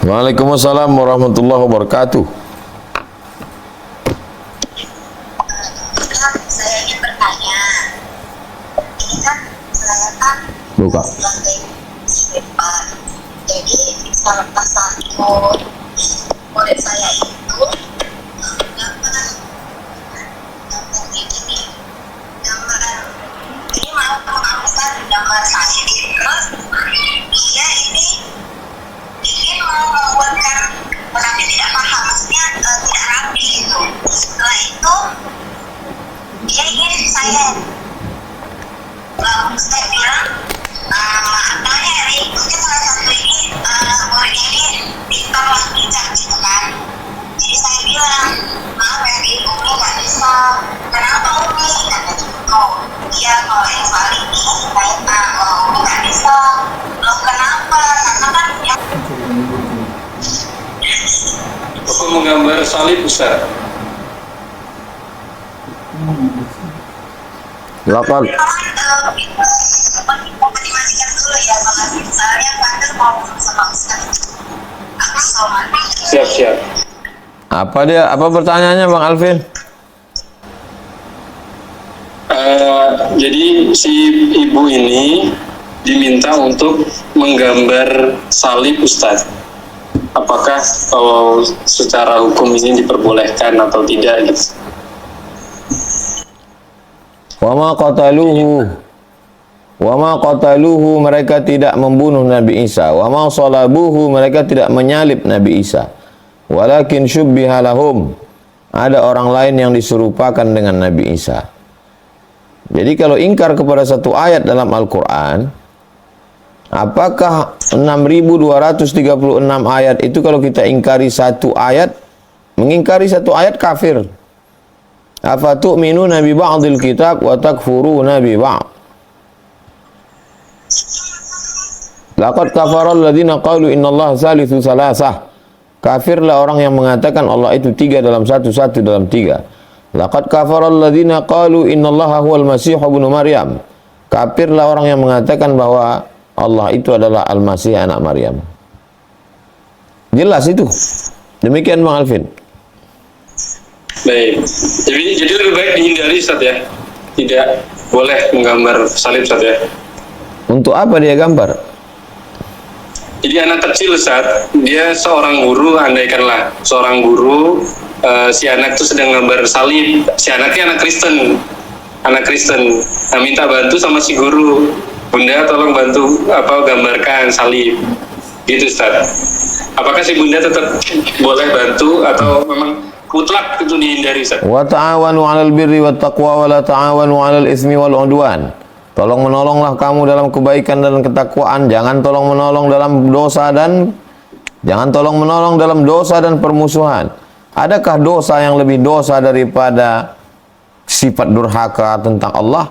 Waalaikumsalam warahmatullahi wabarakatuh. Saya ingin bertanya, ini kan saya kan Buka. sebagai siswa, jadi salah satu murid saya itu gambar ini gambar ini mau mengamalkan gambar saya, terus dia ini ingin mau membuatkan tapi tidak paham, maksudnya tidak rapi gitu. Setelah itu dia ingin saya bilang maaf tanya Eri, mungkin salah satu ini murid ini pintar lagi gitu kan. Jadi saya bilang, maaf Eri, Umi nggak bisa. Kenapa Umi? Kata gitu. Iya, kalau yang soal ini saya kalau Umi nggak bisa. Loh kenapa? Karena kan yang Bapak menggambar salib Ustaz. Laqad dimatikan dulu ya, soalnya Fadil mau sama Ustaz. Siap. Apa pertanyaannya Bang Alvin? Jadi si ibu ini diminta untuk menggambar salib Ustaz. Apakah secara hukum ini diperbolehkan atau tidak gitu? Wa ma qataluhu mereka tidak membunuh Nabi Isa. Wa ma salabuhu mereka tidak menyalib Nabi Isa. Walakin syubbiha lahum, ada orang lain yang diserupakan dengan Nabi Isa. Jadi kalau ingkar kepada satu ayat dalam Al-Quran, apakah 6.236 ayat itu kalau kita ingkari satu ayat, mengingkari satu ayat kafir? Afatu'minuna bi ba'dil kitab wa takfuruna bi ba'd. Laqad kafara alladziina qalu innallaha tsalitsu tsalatsah. Kafirlah orang yang mengatakan Allah itu tiga dalam satu, satu dalam tiga. Laqad kafara alladziina qalu innallaha huwal masih ibnu Maryam. Kafirlah orang yang mengatakan bahwa Allah itu adalah Al-Masih anak Maryam. Jelas itu. Demikian Bang Alvin. Baik. Jadi lebih baik dihindari Ustaz ya. Tidak boleh menggambar salib Ustaz ya. Untuk apa dia gambar? Jadi anak kecil Ustaz, dia seorang guru, andaikanlah seorang guru, si anak itu sedang gambar salib. Si anaknya anak Kristen. Nah, minta bantu sama si guru. Bunda tolong bantu gambarkan salib. Gitu Ustaz. Apakah si bunda tetap boleh bantu atau memang mutlak itu dihindari Ustaz? Wa ta'awanu 'alal birri wat taqwa wa la ta'awanu 'alal ismi wal 'udwan. Tolong menolonglah kamu dalam kebaikan dan ketakwaan, jangan tolong menolong dalam dosa dan permusuhan. Adakah dosa yang lebih dosa daripada sifat durhaka tentang Allah?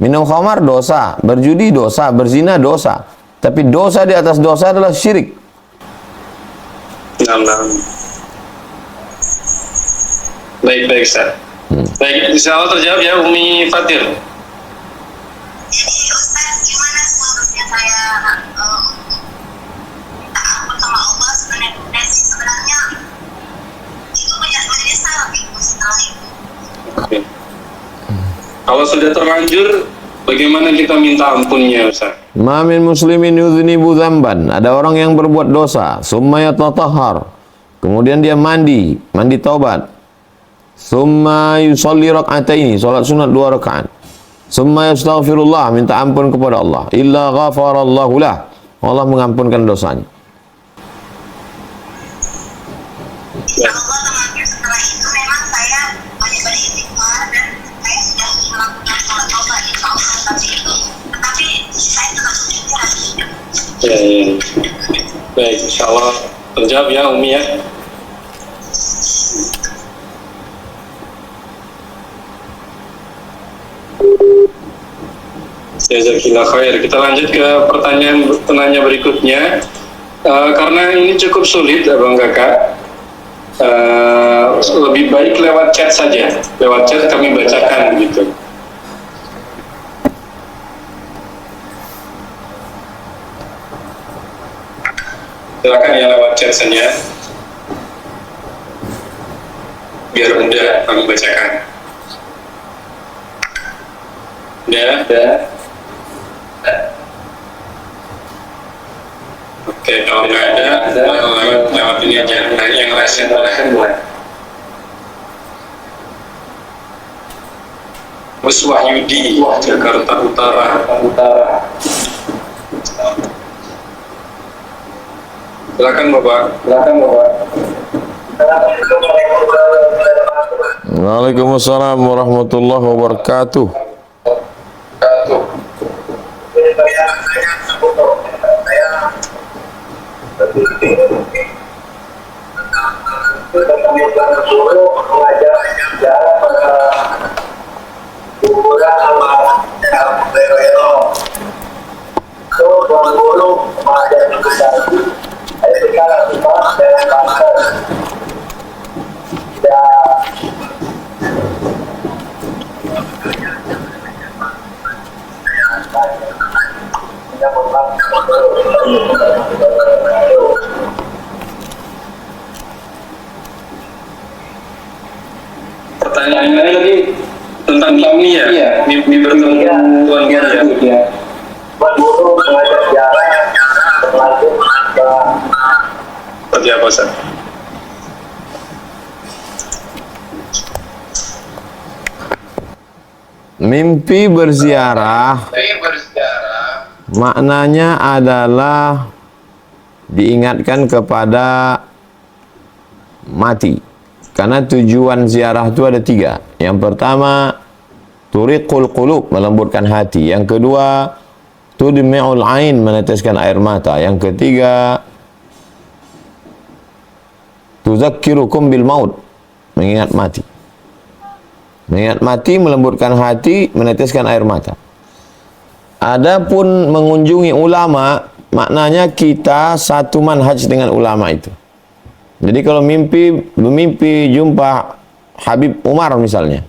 Minum khamar dosa, berjudi dosa, berzina dosa. Tapi dosa di atas dosa adalah syirik. Nah. Baik Ustaz. Baik, insyaallah terjawab ya Umi Fatir. Jadi Ustaz, gimana seharusnya saya minta ampun sama Allah sebenarnya itu banyak menyesal itu setelah itu. Oke. Kalau sudah terlanjur, bagaimana kita minta ampunnya Ustaz? Ma min muslimin yudhnibu dzamban. Ada orang yang berbuat dosa, summa yatatahhar. Kemudian dia mandi taubat. Summa yusalli rak'ataini, salat sunat 2 rakaat. Summa yastaghfirullah, minta ampun kepada Allah. Illa ghafarallahu lah, Allah mengampunkan dosanya. Allah terlanjur setelah itu memang saya banyak beristighfar dan saya sudah melakukan sholat taubat insya Allah, tetapi saya tetap berpikir. Ya. Baik, insyaallah terjawab ya Umi ya. Jazakallah khair. Kita lanjut ke pertanyaan penanya berikutnya. Karena ini cukup sulit Abang Kakak, lebih baik lewat chat saja. Lewat chat kami bacakan gitu. Silakan ya lewat chat saja. Biar mudah kami bacakan. Udah. Oke, kalau nggak ada, lewat ini aja. Nah, yang lain boleh. Mas Wahyudi, Jakarta Utara. Silakan Bapak. Waalaikumsalam warahmatullahi wabarakatuh. Pertanyaannya tadi tentang mimpi ya? Mimpi bertemu Tuhan ya? Seperti apa, Ustaz? Mimpi berziarah maknanya adalah diingatkan kepada mati. Karena tujuan ziarah itu ada 3. Yang pertama, turiqul qulub, melembutkan hati. Yang kedua, tudmi'ul ain, meneteskan air mata. Yang ketiga, tuzakkirukum bil maut, mengingat mati. Mengingat mati, melembutkan hati, meneteskan air mata. Adapun mengunjungi ulama, maknanya kita satu manhaj dengan ulama itu. Jadi kalau bermimpi jumpa Habib Umar misalnya,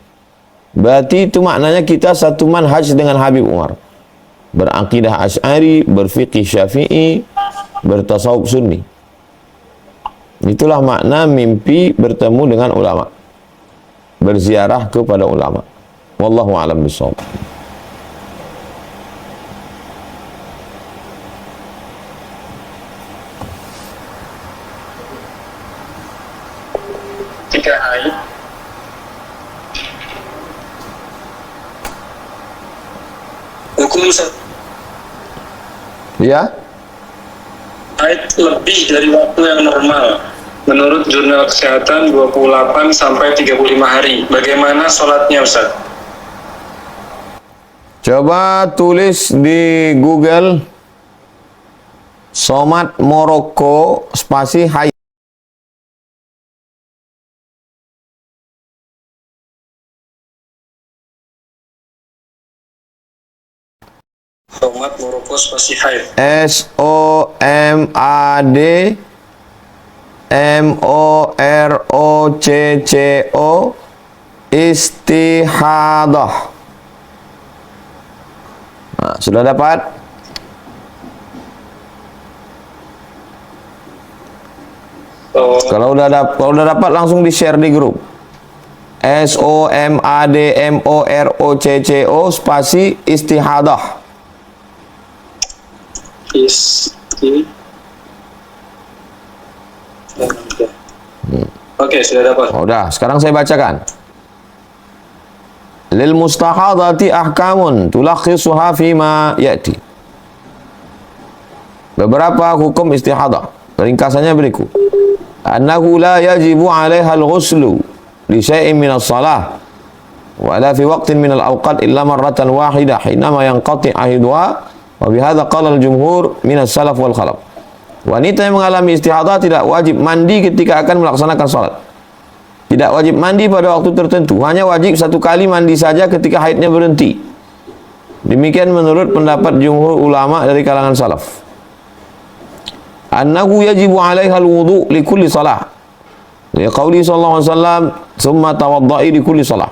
berarti itu maknanya kita satu manhaj dengan Habib Umar. Berakidah Asy'ari, berfiqih Syafi'i, bertasawuf Sunni. Itulah makna mimpi bertemu dengan ulama. Berziarah kepada ulama. Wallahu a'lam bishawab. Ketika haid, hukum Ya? haid lebih dari waktu yang normal. Menurut jurnal kesehatan 28 sampai 35 hari. Bagaimana sholatnya, Ustaz? Coba tulis di Google Somat Moroko spasi haid. Somat Moroko spasi haid. SOMADMOROCCO istihadah. Nah, sudah dapat? Kalau udah dapat langsung di-share di grup. SOMADMOROCCO spasi istihadah. Oke, sudah dapat. Udah, sekarang saya bacakan. Lil mustahadati ahkamun tulakhisuha fima ya'ti. Beberapa hukum istihadah. Ringkasannya berikut. Annahu la yajibu 'alaiha al-ghuslu li syai'in min as-salah wa la fi waqtin min al-awqat illa marratan wahidah hinama yanqati' ahduha. Wa bihadza qala al-jumhur min as-salaf wal khalaf. Wanita yang mengalami istihadah tidak wajib mandi ketika akan melaksanakan salat. Tidak wajib mandi pada waktu tertentu, hanya wajib satu kali mandi saja ketika haidnya berhenti. Demikian menurut pendapat jumhur ulama dari kalangan salaf. Annahu yajibu 'alaiha al-wudu' li kulli salah. Ya qauli sallallahu alaihi wasallam, "Tsumma tawadda'i li kulli salah."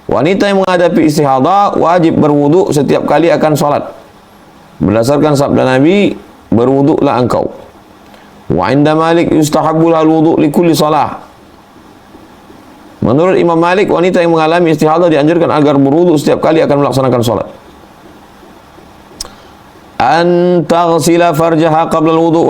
Wanita yang menghadapi istihadah wajib berwudu setiap kali akan salat. Berdasarkan sabda Nabi, berwuduklah engkau. Wa inda Malik yustahabbu lahal wudu' li kulli salah. Menurut Imam Malik, wanita yang mengalami istihadah dianjurkan agar berwudu setiap kali akan melaksanakan salat. An taghsila farjaha qabla al-wudu'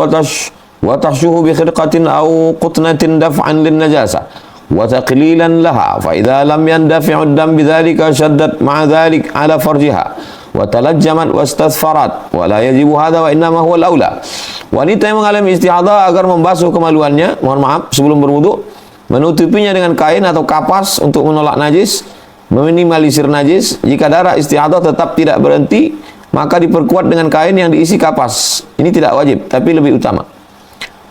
wa tahshuhu bi khirqatin aw qutnatin daf'an lin najasa wa taqlilan laha fa idza lam yandafi'u ad-dam bidzalika shaddat ma'a dzalik ala farjiha wa talajjamat wastathfarat wa la yajibu hadha wa innama huwa al-aula. Wanita yang mengalami istihadah agar membasuh kemaluannya, mohon maaf, sebelum berwudu, menutupinya dengan kain atau kapas untuk menolak najis, meminimalisir najis. Jika darah istihadah tetap tidak berhenti, maka diperkuat dengan kain yang diisi kapas. Ini tidak wajib, tapi lebih utama.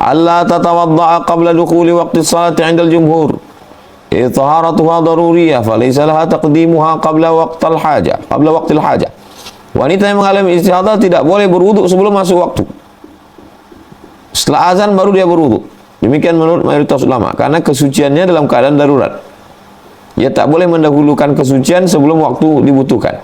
Allah tatawadda'a qabla dukhuli waqti salati 'inda al-jumhur. Taharatuha daruriyah, falaysa laha taqdimuha qabla waqtil hajah. Wanita yang mengalami istihadah tidak boleh berwudu sebelum masuk waktu. Setelah azan baru dia berwudu. Demikian menurut mayoritas ulama, karena kesuciannya dalam keadaan darurat. Ia tak boleh mendahulukan kesucian sebelum waktu dibutuhkan.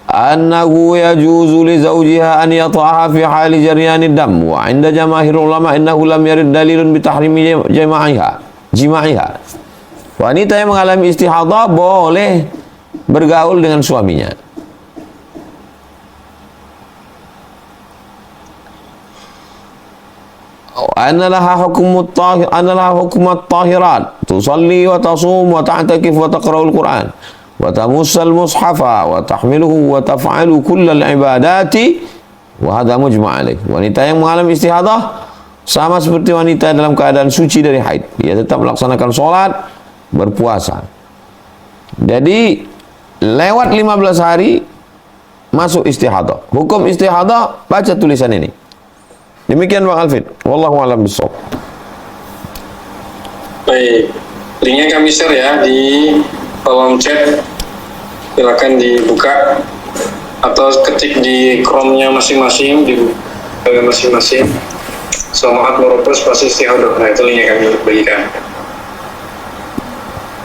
Annahu yajuzu li zawjiha an yata'aha fi hali jaryanid dam wa 'inda jamaahir ulama innahu lam yarid dalilun bi tahrimi jima'iha. Wanita yang mengalami istihadah boleh bergaul dengan suaminya. Anna laha hukumat tahirat tusalli wa tasum wa ta'takif wa taqra'ul Qur'an wa tamussal mushafa wa tahmiluhu wa taf'alu kullal ibadati wa hadha mujma' alaih. Wanita yang mengalami istihadah sama seperti wanita dalam keadaan suci dari haid. Dia tetap melaksanakan sholat, berpuasa. Jadi lewat 15 hari masuk istihadah. Hukum istihadah, baca tulisan ini. Demikian Bang Alvin. Wallahu a'lam bishawab. Baik, linknya kami share ya di kolom chat. Silakan dibuka atau ketik di Chrome-nya masing-masing, di masing-masing. Somaat meropos pasti istihadah. Nah, itu linknya kami bagikan.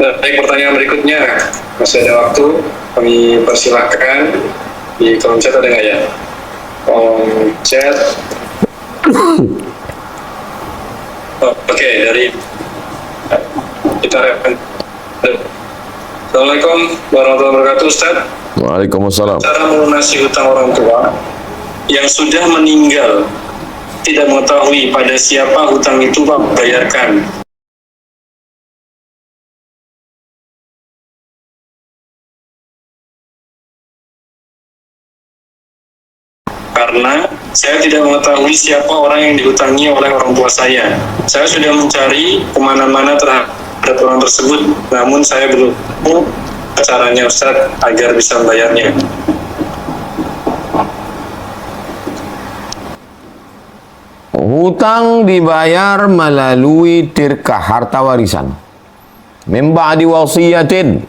Baik, pertanyaan berikutnya. Masih ada waktu, kami persilahkan. Di kolom chat ada nggak ya? Kolom chat. Oke, dari kita Assalamualaikum warahmatullahi wabarakatuh, Ustaz. Waalaikumsalam. Cara melunasi hutang orang tua yang sudah meninggal, tidak mengetahui pada siapa hutang itu Pak bayarkan. Karena saya tidak mengetahui siapa orang yang dihutangi oleh orang tua saya. Saya sudah mencari kemana-mana terhadap orang tersebut, namun saya belum tahu caranya Ustaz agar bisa membayarnya. Hutang dibayar melalui tirkah, harta warisan. Min ba'di wasiyatin.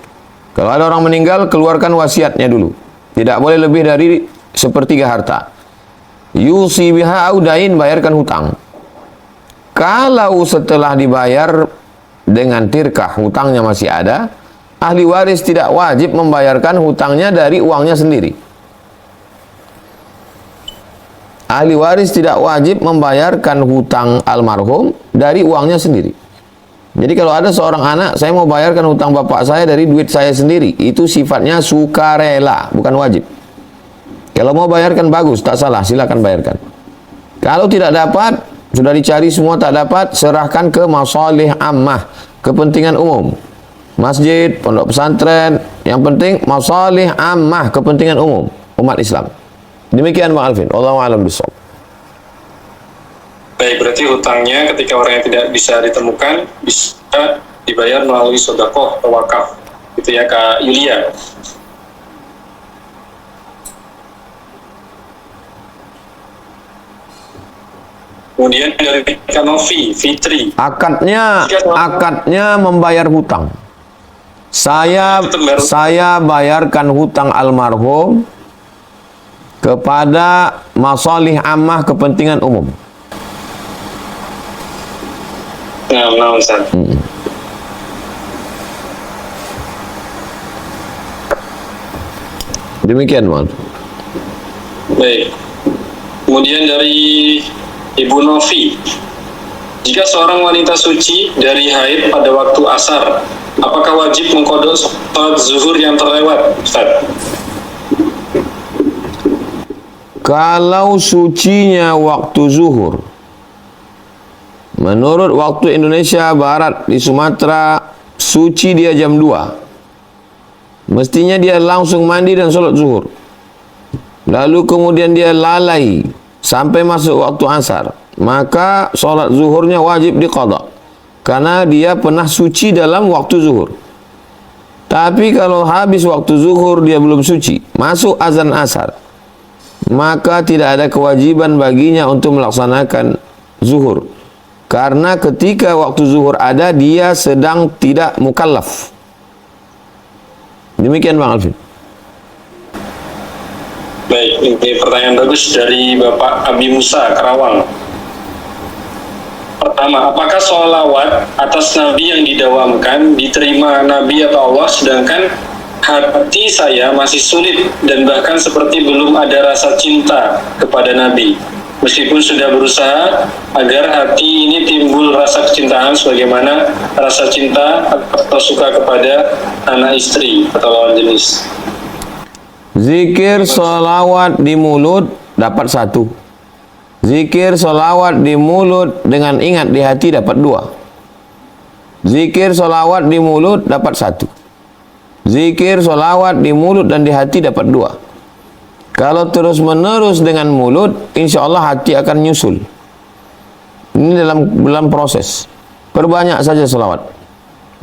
Kalau ada orang meninggal, keluarkan wasiatnya dulu. Tidak boleh lebih dari sepertiga harta. Yusi biha audain, bayarkan hutang. Kalau setelah dibayar dengan tirkah hutangnya masih ada, ahli waris tidak wajib membayarkan hutangnya dari uangnya sendiri. Ahli waris tidak wajib membayarkan hutang almarhum dari uangnya sendiri. Jadi kalau ada seorang anak, saya mau bayarkan hutang bapak saya dari duit saya sendiri, itu sifatnya sukarela, bukan wajib. Kalau mau bayarkan bagus, tak salah, silakan bayarkan. Kalau tidak dapat, sudah dicari semua tak dapat, serahkan ke masalih ammah, kepentingan umum. Masjid, pondok pesantren, yang penting masalih ammah, kepentingan umum umat Islam. Demikian Bang Alvin. Wallahu a'lam bishawab. Baik, berarti hutangnya ketika orang yang tidak bisa ditemukan bisa dibayar melalui sedekah atau wakaf. Itu ya Kak Yulia. Kemudian dari Kak Novi, Fitri. Akadnya membayar hutang. Saya bayarkan hutang almarhum kepada masalih ammah, kepentingan umum. Nah, Ustaz. Demikian, Mas. Baik. Kemudian dari Ibu Novi, jika seorang wanita suci dari haid pada waktu asar, apakah wajib mengkodok sholat zuhur yang terlewat, Ustaz? Kalau sucinya waktu zuhur, menurut waktu Indonesia Barat di Sumatera, suci dia jam 2. Mestinya dia langsung mandi dan sholat zuhur. Lalu kemudian dia lalai sampai masuk waktu asar, maka sholat zuhurnya wajib diqadha, karena dia pernah suci dalam waktu zuhur. Tapi kalau habis waktu zuhur dia belum suci, masuk azan asar, maka tidak ada kewajiban baginya untuk melaksanakan zuhur, karena ketika waktu zuhur ada dia sedang tidak mukallaf. Demikian Bang Alvin. Baik, ini pertanyaan bagus dari Bapak Abi Musa, Karawang. Pertama, apakah sholawat atas Nabi yang didawamkan diterima Nabi atau Allah, sedangkan hati saya masih sulit dan bahkan seperti belum ada rasa cinta kepada Nabi, meskipun sudah berusaha agar hati ini timbul rasa kecintaan sebagaimana rasa cinta atau suka kepada anak istri atau lawan jenis. Zikir solawat di mulut dapat 1. Zikir solawat di mulut dengan ingat di hati dapat 2. Zikir solawat di mulut dapat 1. Zikir solawat di mulut dan di hati dapat 2. Kalau terus menerus dengan mulut, insya Allah hati akan nyusul. Ini dalam proses. Perbanyak saja solawat.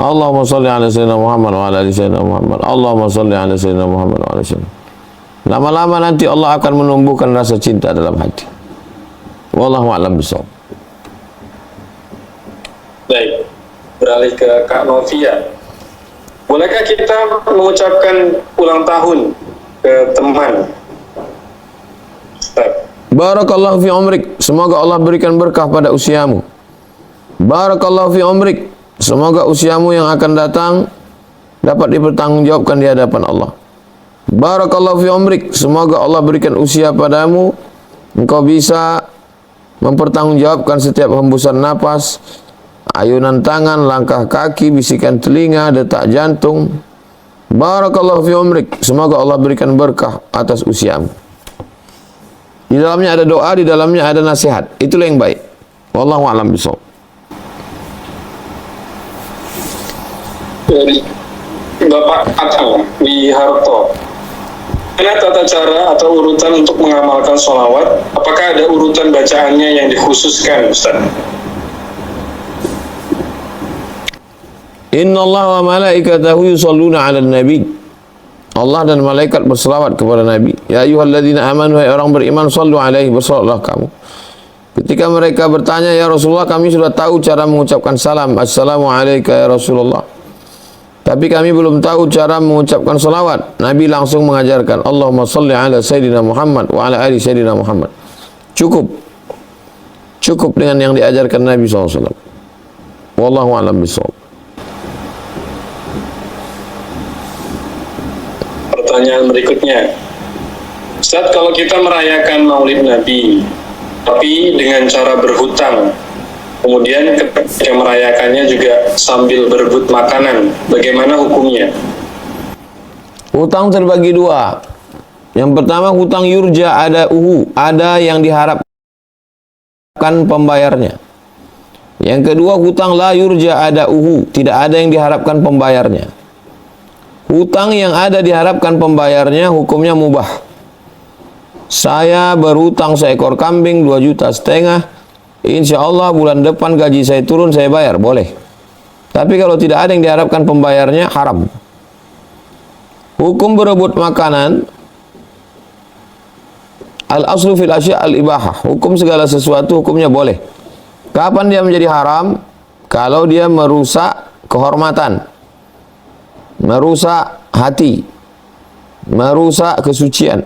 Allahumma salli ala sayyidina Muhammad wa ala ali sayyidina Muhammad. Allahumma salli ala sayyidina Muhammad wa ala ali sayyidina. Lama-lama nanti Allah akan menumbuhkan rasa cinta dalam hati. Wallahu a'lam bishawab. Baik, beralih ke Kak Novia. Bolehkah kita mengucapkan ulang tahun ke teman? Ustaz. Barakallahu fi umrik. Semoga Allah berikan berkah pada usiamu. Barakallahu fi umrik. Semoga usiamu yang akan datang dapat dipertanggungjawabkan di hadapan Allah. Barakallahu fi umrik. Semoga Allah berikan usia padamu, engkau bisa mempertanggungjawabkan setiap hembusan napas, ayunan tangan, langkah kaki, bisikan telinga, detak jantung. Barakallahu fi umrik. Semoga Allah berikan berkah atas usiamu. Di dalamnya ada doa, di dalamnya ada nasihat. Itulah yang baik. Wallahu a'lam bishawab. Dari Bapak Atang Wiharto, mana tata cara atau urutan untuk mengamalkan sholawat? Apakah ada urutan bacaannya yang dikhususkan, Ustaz? Inna Allah wa malaikatahu yusalluna ala nabi. Allah dan malaikat berselawat kepada Nabi. Ya ayyuhalladzina amanu, hai orang beriman, sallu alaihi, bersalawatlah kamu. Ketika mereka bertanya, ya Rasulullah, kami sudah tahu cara mengucapkan salam, assalamu alayka ya Rasulullah, tapi kami belum tahu cara mengucapkan salawat. Nabi langsung mengajarkan, Allahumma salli ala Sayyidina Muhammad wa ala ali Sayyidina Muhammad. Cukup dengan yang diajarkan Nabi SAW. Wallahu a'lam bishawab. Pertanyaan berikutnya, Ustaz, kalau kita merayakan Maulid Nabi, tapi dengan cara berhutang, kemudian ketika merayakannya juga sambil berebut makanan, bagaimana hukumnya? Hutang terbagi 2. Yang pertama hutang yurja, ada yang diharapkan pembayarnya. Yang kedua hutang la yurja, tidak ada yang diharapkan pembayarnya. Hutang yang ada diharapkan pembayarnya hukumnya mubah. Saya berhutang seekor kambing 2,5 juta, insya Allah bulan depan gaji saya turun, saya bayar, boleh. Tapi kalau tidak ada yang diharapkan pembayarnya, haram. Hukum berebut makanan, al-aslu fil asya' al-ibahah. Hukum segala sesuatu hukumnya boleh. Kapan dia menjadi haram? Kalau dia merusak kehormatan, merusak hati, merusak kesucian.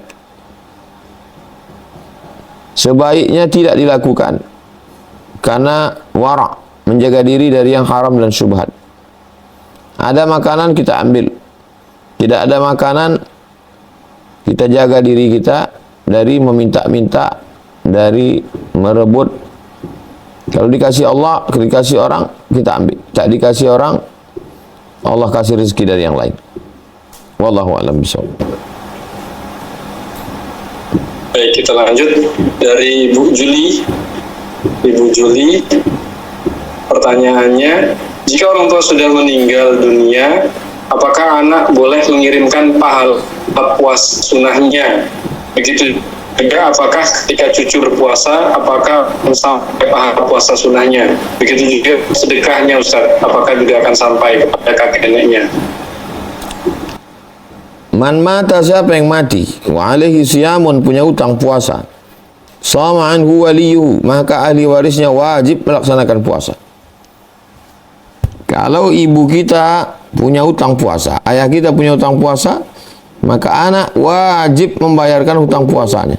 Sebaiknya tidak dilakukan, karena wara', menjaga diri dari yang haram dan syubhat. Ada makanan kita ambil, tidak ada makanan kita jaga diri kita dari meminta-minta, dari merebut Kalau dikasih Allah, dikasih orang, kita ambil. Tak dikasih orang, Allah kasih rezeki dari yang lain. Wallahu a'lam bishawab. Baik, kita lanjut dari Ibu Juli. Ibu Juli, pertanyaannya, jika orang tua sudah meninggal dunia, apakah anak boleh mengirimkan pahala puasa sunnahnya? Begitu juga apakah ketika cucu berpuasa, apakah sampai pahala puasa sunnahnya? Begitu juga sedekahnya Ustaz, apakah juga akan sampai kepada kakek neneknya? Man mata, siapa yang mati, wa alaihi siyamun, punya utang puasa, sama anhu waliyuhu, maka ahli warisnya wajib melaksanakan puasa. Kalau ibu kita punya utang puasa, ayah kita punya utang puasa, maka anak wajib membayarkan hutang puasanya.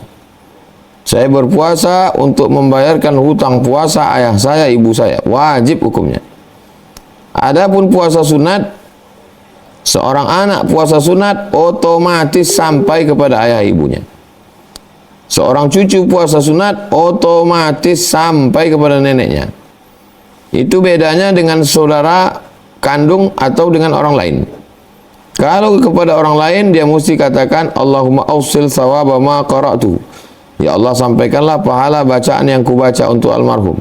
Saya berpuasa untuk membayarkan hutang puasa ayah saya, ibu saya, wajib hukumnya. Adapun puasa sunat, seorang anak puasa sunat otomatis sampai kepada ayah ibunya. Seorang cucu puasa sunat otomatis sampai kepada neneknya. Itu bedanya dengan saudara kandung atau dengan orang lain. Kalau kepada orang lain, dia mesti katakan Allahumma awsil thawaba ma qara'tu. Ya Allah, sampaikanlah pahala bacaan yang kubaca untuk almarhum.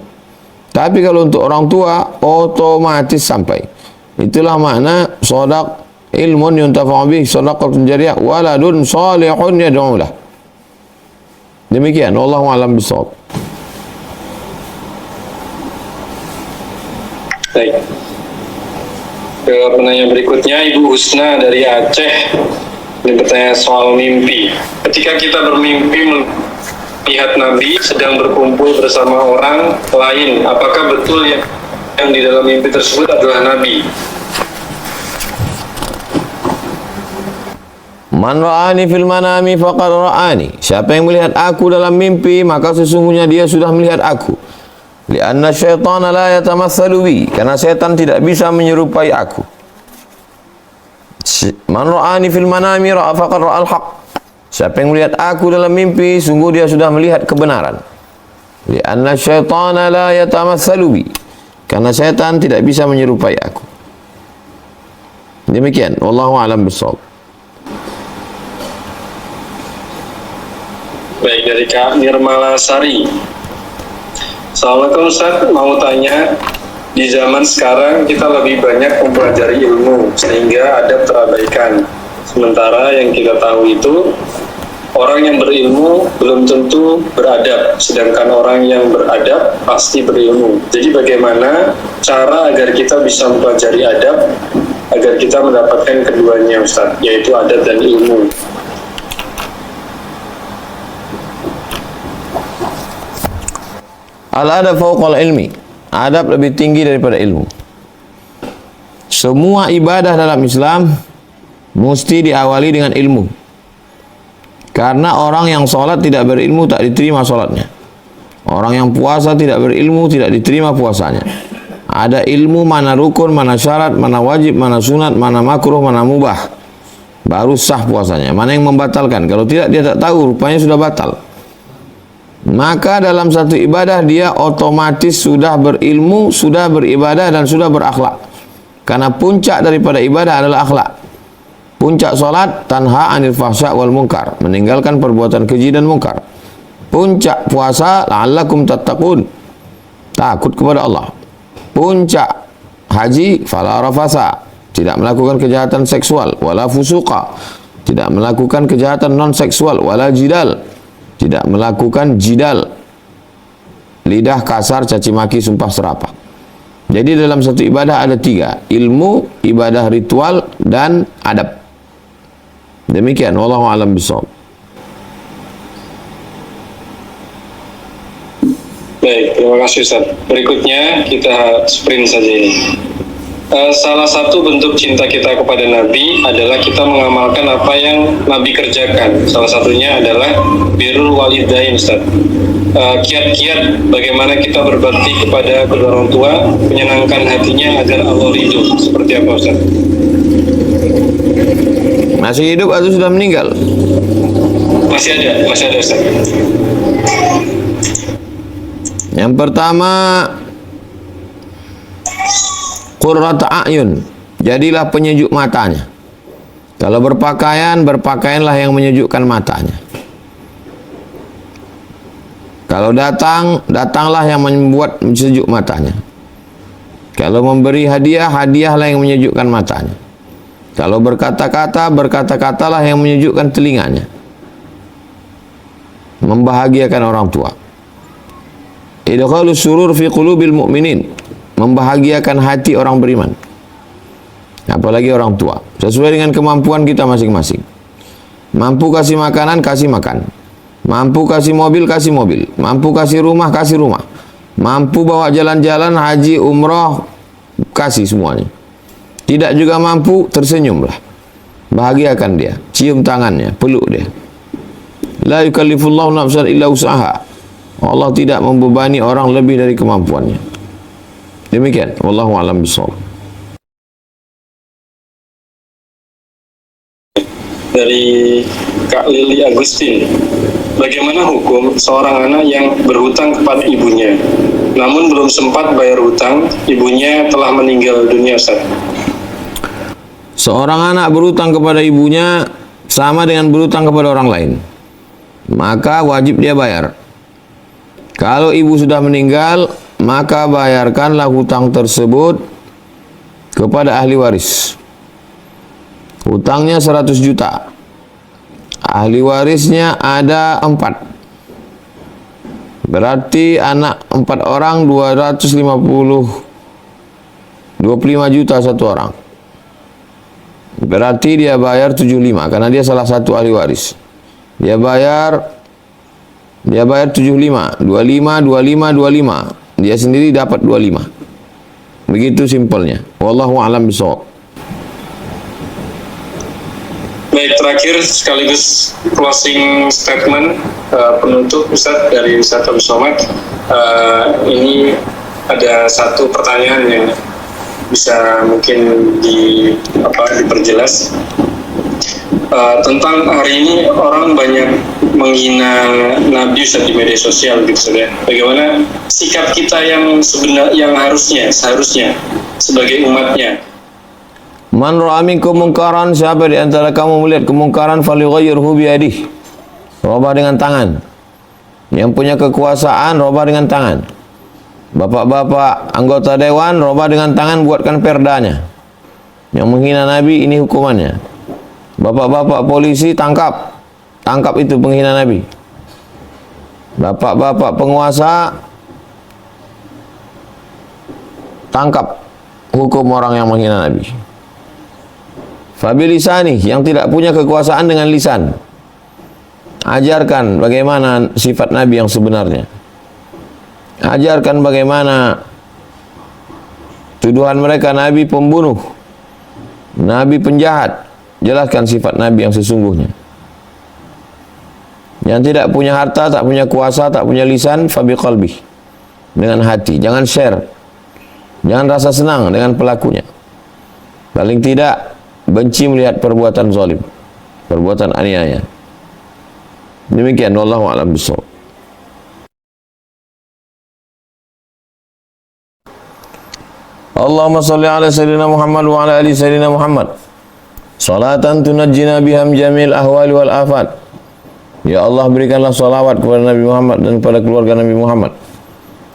Tapi kalau untuk orang tua, otomatis sampai. Itulah makna shadaq ilmun yuntafa'u bih, shadaqatun jariyah, waladun salihun yad'u lah. Demikian, wallahu a'lam bishawab. Baik. Ke penanya berikutnya, Ibu Husna dari Aceh. Ini bertanya soal mimpi. Ketika kita bermimpi melihat Nabi sedang berkumpul bersama orang lain, apakah betul yang di dalam mimpi tersebut adalah Nabi? Man ra'ani fil manami faqad ra'ani. Siapa yang melihat aku dalam mimpi, maka sesungguhnya dia sudah melihat aku. Lianna syaitana la yatamatsalu bi, karena setan tidak bisa menyerupai aku. Man ra'ani fil manami ra'a faqad ra'al haq. Siapa yang melihat aku dalam mimpi, sungguh dia sudah melihat kebenaran. Lianna syaitana la yatamatsalu bi, karena setan tidak bisa menyerupai aku. Demikian, wallahu a'lam bishawab. Baik, dari Kak Nirmala Sari. Assalamualaikum Ustaz, mau tanya, di zaman sekarang kita lebih banyak mempelajari ilmu sehingga adab terabaikan. Sementara yang kita tahu itu orang yang berilmu belum tentu beradab, sedangkan orang yang beradab pasti berilmu. Jadi bagaimana cara agar kita bisa mempelajari adab agar kita mendapatkan keduanya Ustaz, yaitu adab dan ilmu? Al-adab fawqal ilmi. Adab lebih tinggi daripada ilmu. Semua ibadah dalam Islam mesti diawali dengan ilmu. Karena orang yang sholat tidak berilmu tak diterima sholatnya. Orang yang puasa tidak berilmu tidak diterima puasanya. Ada ilmu mana rukun, mana syarat, mana wajib, mana sunat, mana makruh, mana mubah, baru sah puasanya. Mana yang membatalkan. Kalau tidak, dia tak tahu, rupanya sudah batal. Maka dalam satu ibadah dia otomatis sudah berilmu, sudah beribadah dan sudah berakhlak. Karena puncak daripada ibadah adalah akhlak. Puncak solat tanha anil fahsya wal munkar, meninggalkan perbuatan keji dan munkar. Puncak puasa la'allakum tattaqun, takut kepada Allah. Puncak haji fala rafasa, tidak melakukan kejahatan seksual, wala fusuqa, tidak melakukan kejahatan non seksual, wala jidal, tidak melakukan jidal, lidah kasar, caci maki, sumpah serapah. Jadi dalam satu ibadah ada tiga: ilmu, ibadah ritual, dan adab. Demikian, wallahu a'lam bishawab. Baik, terima kasih Ustaz. Berikutnya kita sprint saja ini. Salah satu bentuk cinta kita kepada Nabi adalah kita mengamalkan apa yang Nabi kerjakan. Salah satunya adalah birrul walidain, Ustaz. Kiat-kiat bagaimana kita berbakti kepada kedua orang tua, menyenangkan hatinya agar Allah ridho. Seperti apa, Ustaz? Masih hidup atau sudah meninggal? Masih ada Ustaz. Yang pertama, qurrata a'yun, jadilah penyejuk matanya. Kalau berpakaian, berpakaianlah yang menyejukkan matanya. Kalau datang, datanglah yang membuat sejuk matanya. Kalau memberi hadiah, hadiahlah yang menyejukkan matanya. Kalau berkata-kata, berkata-katalah yang menyejukkan telinganya. Membahagiakan orang tua. Idkhalus surur fi qulubil mu'minin, membahagiakan hati orang beriman. Apalagi orang tua. Sesuai dengan kemampuan kita masing-masing. Mampu kasih makanan, kasih makan. Mampu kasih mobil, kasih mobil. Mampu kasih rumah, kasih rumah. Mampu bawa jalan-jalan, haji, umroh, kasih semuanya. Tidak juga mampu, tersenyumlah. Bahagiakan dia. Cium tangannya, peluk dia. La yukallifullahu nafsan illa usaha. Allah tidak membebani orang lebih dari kemampuannya. Demikian. Wallahu a'lam bishawab. Dari Kak Lili Agustin, bagaimana hukum seorang anak yang berhutang kepada ibunya, namun belum sempat bayar hutang, ibunya telah meninggal dunia, Ustaz? Seorang anak berhutang kepada ibunya sama dengan berhutang kepada orang lain, maka wajib dia bayar. Kalau ibu sudah meninggal, maka bayarkanlah hutang tersebut kepada ahli waris. Hutangnya 100 juta. Ahli warisnya ada 4. Berarti anak 4 orang 25 juta satu orang. Berarti dia bayar 75 karena dia salah satu ahli waris. Dia bayar 75, 25. Dia sendiri dapat 25. Begitu simpelnya. Wallahu a'lam bishawab. Baik, terakhir sekaligus closing statement penutup Ustaz dari Ustaz Abdul Somad. Ini ada satu pertanyaan yang bisa mungkin diperjelas tentang hari ini orang banyak menghina Nabi Ustaz di media sosial gitu Ustaz ya. Bagaimana sikap kita yang seharusnya sebagai umatnya? Man ra'a minkum munkaran, siapa di antara kamu melihat kemungkaran falyughayyirhu biyadihi. Rubah dengan tangan. Yang punya kekuasaan rubah dengan tangan. Bapak-bapak anggota dewan rubah dengan tangan, buatkan perdanya. Yang menghina Nabi ini hukumannya. Bapak-bapak polisi tangkap itu penghina Nabi. Bapak-bapak penguasa tangkap hukum orang yang menghina Nabi. Fabilisani, yang tidak punya kekuasaan dengan lisan, ajarkan bagaimana sifat Nabi yang sebenarnya. Ajarkan bagaimana tuduhan mereka Nabi pembunuh, Nabi penjahat. Jelaskan sifat Nabi yang sesungguhnya. Yang tidak punya harta, tak punya kuasa, tak punya lisan, fabiqalbih, dengan hati. Jangan share, jangan rasa senang dengan pelakunya. Paling tidak benci melihat perbuatan zalim, perbuatan aniaya. Demikian, wallahu a'lam bishawab. Allahumma salli ala sayyidina Muhammad wa ala ali sayyidina Muhammad. Salatan tunajjina biham jamil ahwali wal afat. Ya Allah, berikanlah salawat kepada Nabi Muhammad dan kepada keluarga Nabi Muhammad.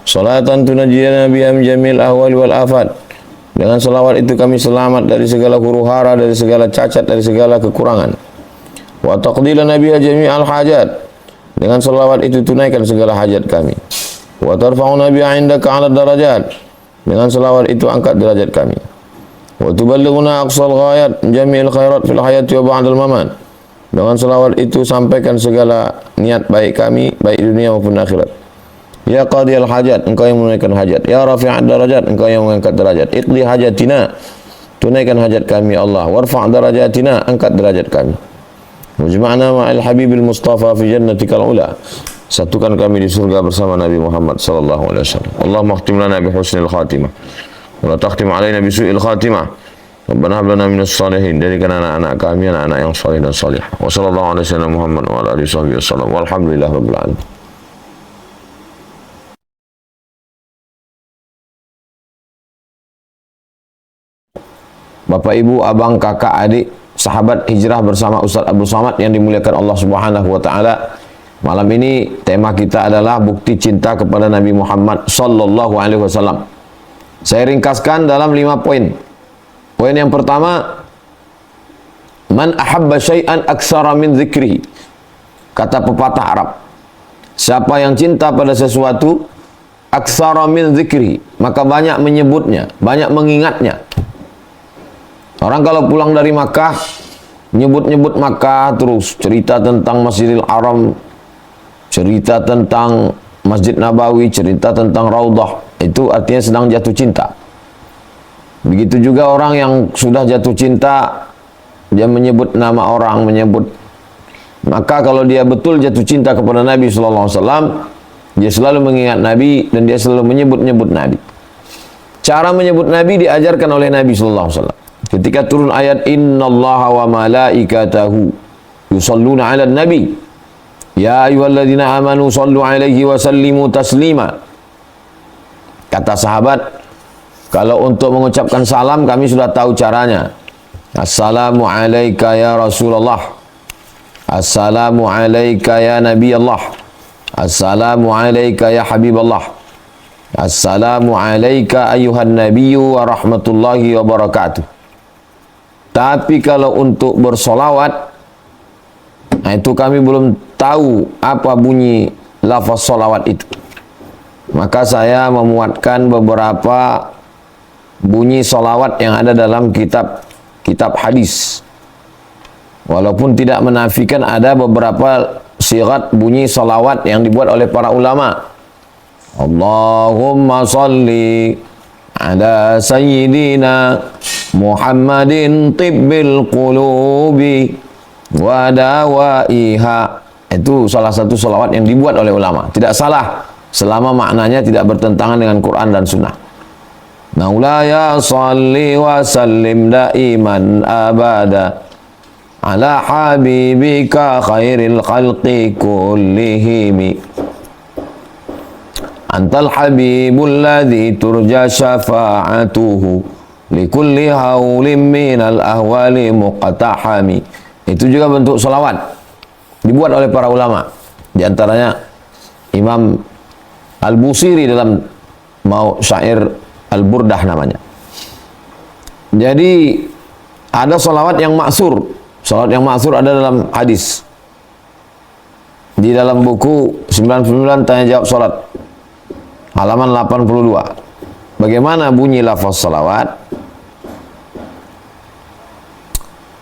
Salatan tunajjina biham jamil ahwali wal afat. Dengan salawat itu kami selamat dari segala huru-hara, dari segala cacat, dari segala kekurangan. Wa taqdila nabiyya jami'al hajat. Dengan salawat itu tunaikan segala hajat kami. Wa tarfa'u nabiyya 'indaka 'ala darajat. Dengan salawat itu angkat derajat kami. Wa tuballighuna aqsal ghayat jami'il khairat fil hayati wa ba'dal mamat. Dengan salawat itu sampaikan segala niat baik kami, baik dunia maupun akhirat. Ya qadiyal hajat, engkau yang menunaikan hajat. Ya rafi'ad darajat, engkau yang mengangkat derajat. Iqdi hajatina, tunaikan hajat kami Allah. Warfa' darajatina, angkat derajat kami. Wajma'na ma'al habibil mustafa fi jannatikal ula. Satukan kami di surga bersama Nabi Muhammad sallallahu alaihi wasallam. Allahumma khtim lana bi husnil khatimah wa la takhtim alaina bi su'il khatimah. Rabbana hab lana minas salihin. Jadikan anak-anak kami anak-anak yang saleh dan salihah. Wa sallallahu alaihi wasallam Muhammad wa ala alihi wasallam. Walhamdulillahirabbil alamin. Bapak, Ibu, abang, kakak, adik, sahabat hijrah bersama Ustaz Abdul Somad yang dimuliakan Allah Subhanahu wa taala. Malam ini tema kita adalah bukti cinta kepada Nabi Muhammad sallallahu alaihi wasallam. Saya ringkaskan dalam 5 poin. Poin yang pertama, man ahabba syai'an aktsara min dzikrihi. Kata pepatah Arab, siapa yang cinta pada sesuatu aktsara min dzikrihi, maka banyak menyebutnya, banyak mengingatnya. Orang kalau pulang dari Makkah, nyebut-nyebut Makkah terus, cerita tentang Masjidil Haram, cerita tentang Masjid Nabawi, cerita tentang Raudhah, itu artinya sedang jatuh cinta. Begitu juga orang yang sudah jatuh cinta, dia menyebut nama orang, maka kalau dia betul jatuh cinta kepada Nabi sallallahu alaihi wasallam, dia selalu mengingat Nabi dan dia selalu menyebut-nyebut Nabi. Cara menyebut Nabi diajarkan oleh Nabi sallallahu alaihi wasallam. Ketika turun ayat innallaha wa malaikatahu yusalluna 'alan nabi ya ayyuhalladzina amanu sallu 'alaihi wa sallimu taslima. Kata sahabat, kalau untuk mengucapkan salam kami sudah tahu caranya. Assalamu alayka ya Rasulullah, assalamu alayka ya Nabi Allah, assalamu alayka ya Habiballah, assalamu alayka ayuhan nabiyyu wa rahmatullahi wa barakatuh. Tapi kalau untuk bersolawat, itu kami belum tahu apa bunyi lafaz solawat itu. Maka saya memuatkan beberapa bunyi solawat yang ada dalam kitab hadis. Walaupun tidak menafikan ada beberapa sigat bunyi solawat yang dibuat oleh para ulama. Allahumma salli ala sayyidina Muhammadin tibbil qulubi wa dawaiha. Itu salah satu solawat yang dibuat oleh ulama. Tidak salah selama maknanya tidak bertentangan dengan Quran dan Sunnah. Maulaya salli wa sallim daiman abada ala habibika khairil khalqi kullihimi. Antal habibul ladzi turja syafa'atuhu likulli haulim minal ahwali muqtahami. Itu juga bentuk solawat dibuat oleh para ulama. Di antaranya Imam Al-Busiri dalam syair Al-Burdah namanya. Jadi ada solawat yang maksur. Solawat yang maksur ada dalam hadis. Di dalam buku 99 Tanya Jawab Salat, halaman 82. Bagaimana bunyi lafaz salawat?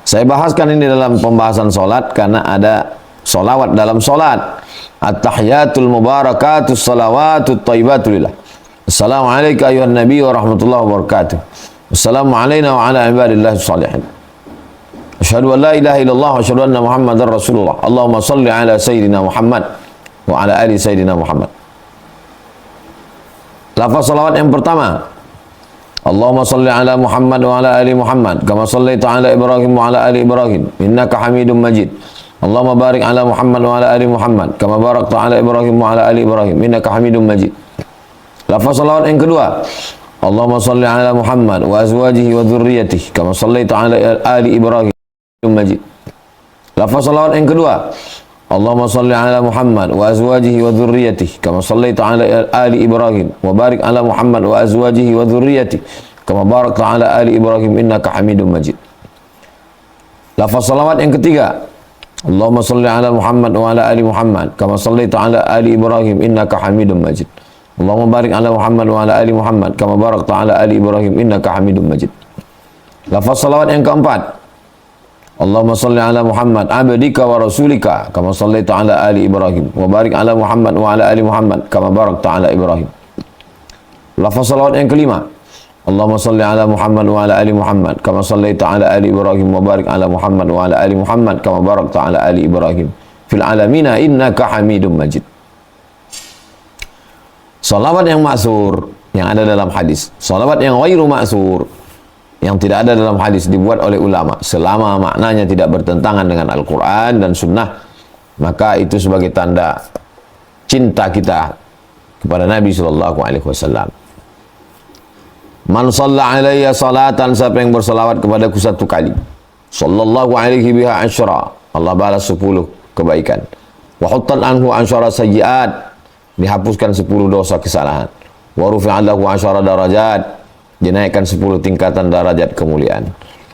Saya bahaskan ini dalam pembahasan solat karena ada solawat dalam solat. At-tahiyatul mubarakatus salawatut thayyibatulillah. Assalamualaikum ayuhan nabi wa rahmatullahi wa barakatuh. Assalamu alayna wa ala ibadillahi shalihin. Asyhadu an la ilaha illallah wa asyhadu anna Muhammadar Rasulullah. Allahumma salli ala sayyidina Muhammad wa ala ali sayyidina Muhammad. Lafaz salawat yang pertama, Allahumma salli ala Muhammad wa ala ali Muhammad kama sallaita ala Ibrahim wa ala ali Ibrahim innaka Hamidum Majid. Allahumma barik ala Muhammad wa ala ali Muhammad kama barakta ala Ibrahim wa ala ali Ibrahim innaka Hamidum Majid. Lafaz salawat yang kedua, Allahumma salli ala Muhammad wa azwajihi wa dhurriyyatihi kama sallaita ala ali Ibrahim Majid. Lafaz salawat yang kedua, Allahumma salli ala Muhammad wa azwajihi wa dhurriyyatihi kama sallaita ala ali Ibrahim wa barik ala Muhammad wa azwajihi wa dhurriyyatihi kama barakta ala ali Ibrahim innaka Hamidum Majid. Lafaz salawat yang ketiga, Allahumma salli ala Muhammad wa ala ali Muhammad kama sallaita ala ali Ibrahim innaka Hamidum Majid. Allahumma barik ala Muhammad wa ala ali Muhammad kama barakta ala ali Ibrahim innaka Hamidum Majid. Lafaz salawat yang keempat, Allahumma salli ala Muhammad abdika wa rasulika kama sallaita ala ali Ibrahim wa barik ala Muhammad wa ala ali Muhammad kama barakta ala Ibrahim. Lafaz salawat yang kelima, Allahumma salli ala Muhammad wa ala ali Muhammad kama sallaita ala ali Ibrahim wa barik ala Muhammad wa ala ali Muhammad kama barakta ala ali Ibrahim fil alamina innaka Hamidum Majid. Salawat yang maksur yang ada dalam hadis, salawat yang ghairu maksur yang tidak ada dalam hadis dibuat oleh ulama selama maknanya tidak bertentangan dengan Al-Quran dan Sunnah, maka itu sebagai tanda cinta kita kepada Nabi Sallallahu Alaihi Wasallam. Man shalla alayya salatan, siapa yang bersalawat kepadaku satu kali, sallallahu alaihi biha asyra, Allah balas 10 kebaikan. Wa huttat anhu asyara sayyiat, dihapuskan 10 dosa kesalahan. Wa rufi'a lahu asyara darajat, dinaikkan 10 tingkatan derajat kemuliaan.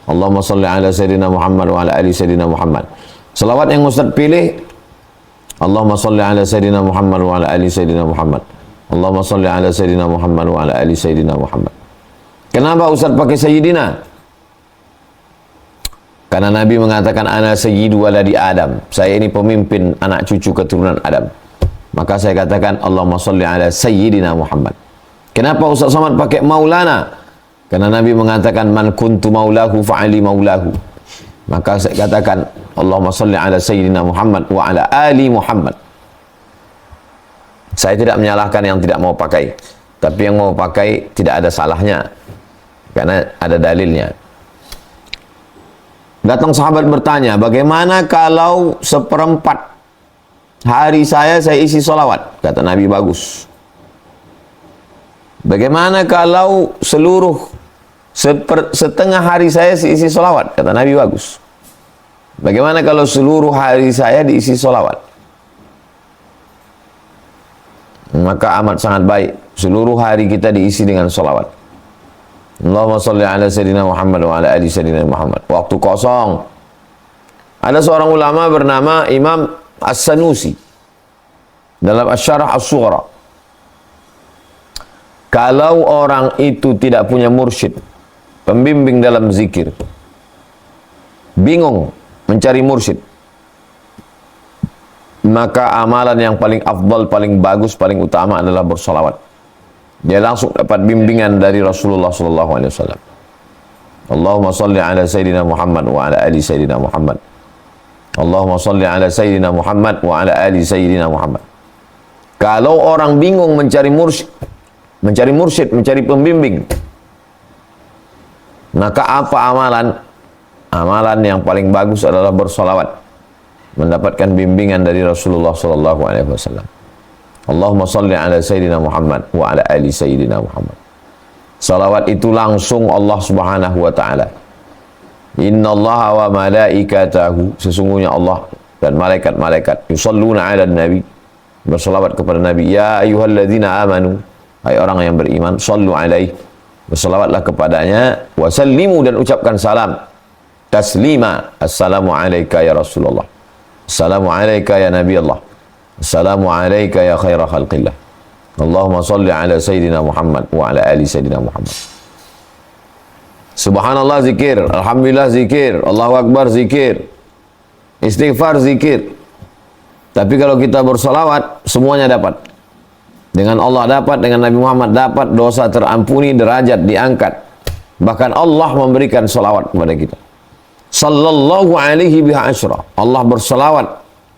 Allahumma shalli ala sayyidina Muhammad wa ala ali sayyidina Muhammad. Selawat yang Ustaz pilih, Allahumma shalli ala sayyidina Muhammad wa ala ali sayyidina Muhammad. Allahumma shalli ala sayyidina Muhammad wa ala ali sayyidina Muhammad. Kenapa Ustaz pakai sayyidina? Karena Nabi mengatakan ana sayyidu waladi Adam, saya ini pemimpin anak cucu keturunan Adam. Maka saya katakan Allahumma shalli ala sayyidina Muhammad. Kenapa Ustaz Somad pakai maulana? Karena Nabi mengatakan man kuntu maulahu fa'ali maulahu. Maka saya katakan Allahumma shalli ala sayyidina Muhammad wa ala ali Muhammad. Saya tidak menyalahkan yang tidak mau pakai, tapi yang mau pakai tidak ada salahnya karena ada dalilnya. Datang sahabat bertanya, bagaimana kalau 1/4 hari saya isi solawat? Kata Nabi, bagus. Bagaimana kalau setengah hari saya isi solawat? Kata Nabi, bagus. Bagaimana kalau seluruh hari saya diisi solawat? Maka amat sangat baik seluruh hari kita diisi dengan solawat. Allahumma salli ala sayyidina Muhammad wa ala ali sayyidina Muhammad. Waktu kosong, ada seorang ulama bernama Imam As-Sanusi dalam Asy-Syarah As-Sughra. Kalau orang itu tidak punya mursyid, pembimbing dalam zikir, bingung mencari mursyid, maka amalan yang paling afdal, paling bagus, paling utama adalah bersolawat. Dia langsung dapat bimbingan dari Rasulullah SAW. Allahumma salli ala sayyidina Muhammad wa ala ali sayyidina Muhammad. Allahumma salli ala sayyidina Muhammad wa ala ali sayyidina Muhammad. Kalau orang bingung mencari mursyid, mencari pembimbing, maka apa amalan? Amalan yang paling bagus adalah bersolawat, mendapatkan bimbingan dari Rasulullah SAW. Allahumma salli ala sayyidina Muhammad wa ala ali sayyidina Muhammad. Salawat itu langsung Allah Subhanahu wa taala. Innallaha wa malaikatahu, sesungguhnya Allah dan malaikat-malaikat yusalluna 'alan nabi, bersalawat kepada Nabi. Ya ayyuhalladzina amanu, hai orang yang beriman, sallu alaihi, bersalawatlah kepadanya, wa sallimu, dan ucapkan salam taslima. Assalamu alayka ya Rasulullah, assalamu alayka ya Nabi Allah, assalamu alayka ya khaira khalqillah. Allahumma salli ala sayyidina Muhammad wa ala ali sayyidina Muhammad. Subhanallah zikir, alhamdulillah zikir, Allahu akbar zikir, istighfar zikir. Tapi kalau kita bersolawat, semuanya dapat. Dengan Allah dapat, dengan Nabi Muhammad dapat, dosa terampuni, derajat diangkat. Bahkan Allah memberikan solawat kepada kita. Sallallahu alaihi biha asyra, Allah bersolawat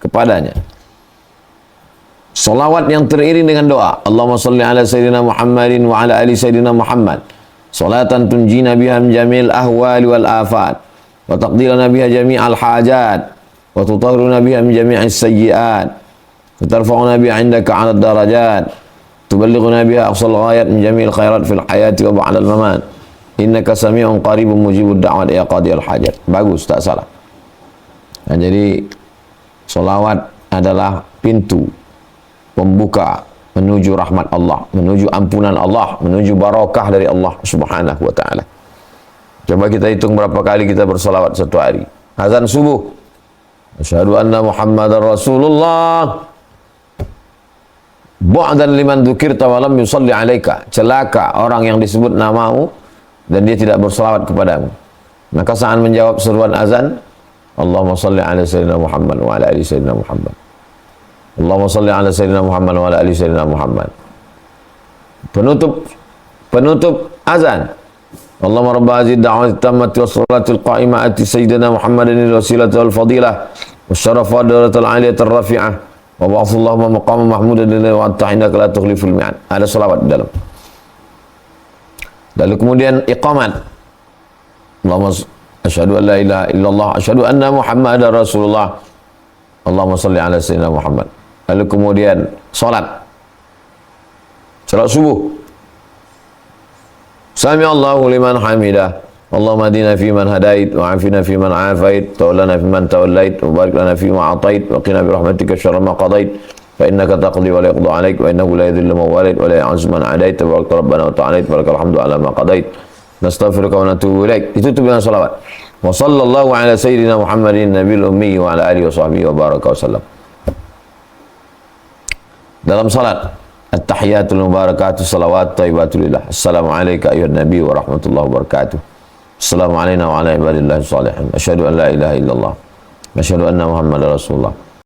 kepadanya. Salawat yang teriring dengan doa. Allahumma salli ala sayyidina Muhammadin wa ala ali sayyidina Muhammad. Salatan tunjina biha min jamil ahwali wal afat. Wa taqdilana biha jami'al hajat. Wa tutahhiruna biha min jami'is sayyiat. Wa tarfa'una biha indaka 'ala darajat. Tuballighuna biha aqsal ghayat min jami'il khairat fil hayati wa ba'dal mamat. Innaka sami'un qaribun mujibud da'wat ya qadiyal hajat. Bagus, tak salah. Nah, jadi salawat adalah pintu pembuka menuju rahmat Allah, menuju ampunan Allah, menuju barakah dari Allah Subhanahu wa taala. Coba kita hitung berapa kali kita bersolawat satu hari. Azan subuh, asyhadu anna Muhammadar Rasulullah. Bu'dan liman dzukirta wa lam yusalli alaika. Celaka orang yang disebut namamu dan dia tidak bersolawat kepadamu. Maka saat menjawab seruan azan, Allahumma salli ala sayyidina Muhammad wa ala ali sayyidina Muhammad. Allahumma salli ala sayyidina Muhammad wa ala ali sayyidina Muhammad. Penutup azan. Allahumma rabba hadhihi ad-da'wati at-tammati was-salati al-qa'imati sayyidina Muhammadin al-wasilati wal-fadilah wasyarafa darajatal 'aliyati ar-rafi'ah wa ba'athu Allahumma maqaman mahmudan lillahi wa anta innaka la tukhliful mi'ad. Ada selawat di dalam. Lalu kemudian iqamat. Allahumma asyhadu an la ilaha illallah, asyhadu anna Muhammadar Rasulullah. Allahumma salli ala sayyidina Muhammad. Lalu kemudian salat subuh. Sami Allahu liman hamidah. Allahumma hadina fi man hadait, wa afina fi man afait, tawallana fi man tawallait, wa barik lana fi ma atait, wa qina bi rahmatika syarra ma qadait, fa innaka taqdi wa la yuqda alaik, wa innahu la yadhillu man walait, wa la yu'azzu man adait, tabarakta rabbana wa ta'alait, barakal hamdu ala ma qadait, nastaghfiruka wa natubu ilaik. Itu dengan salawat. Wa sallallahu ala sayyidina Muhammadin nabiyil ummi wa ala alihi wa sahbihi wa baraka wa sallam. Dalam salat at-tahiyatul mubarakatuh salawat thayyibatulillah. Assalamualaikum ayuhan nabi wa rahmatullahi wa barakatuh. Assalamualaikum wa ala ibadillahi salihin. Asyhadu an la ilaha illallah. Asyhadu anna Muhammadar Rasulullah.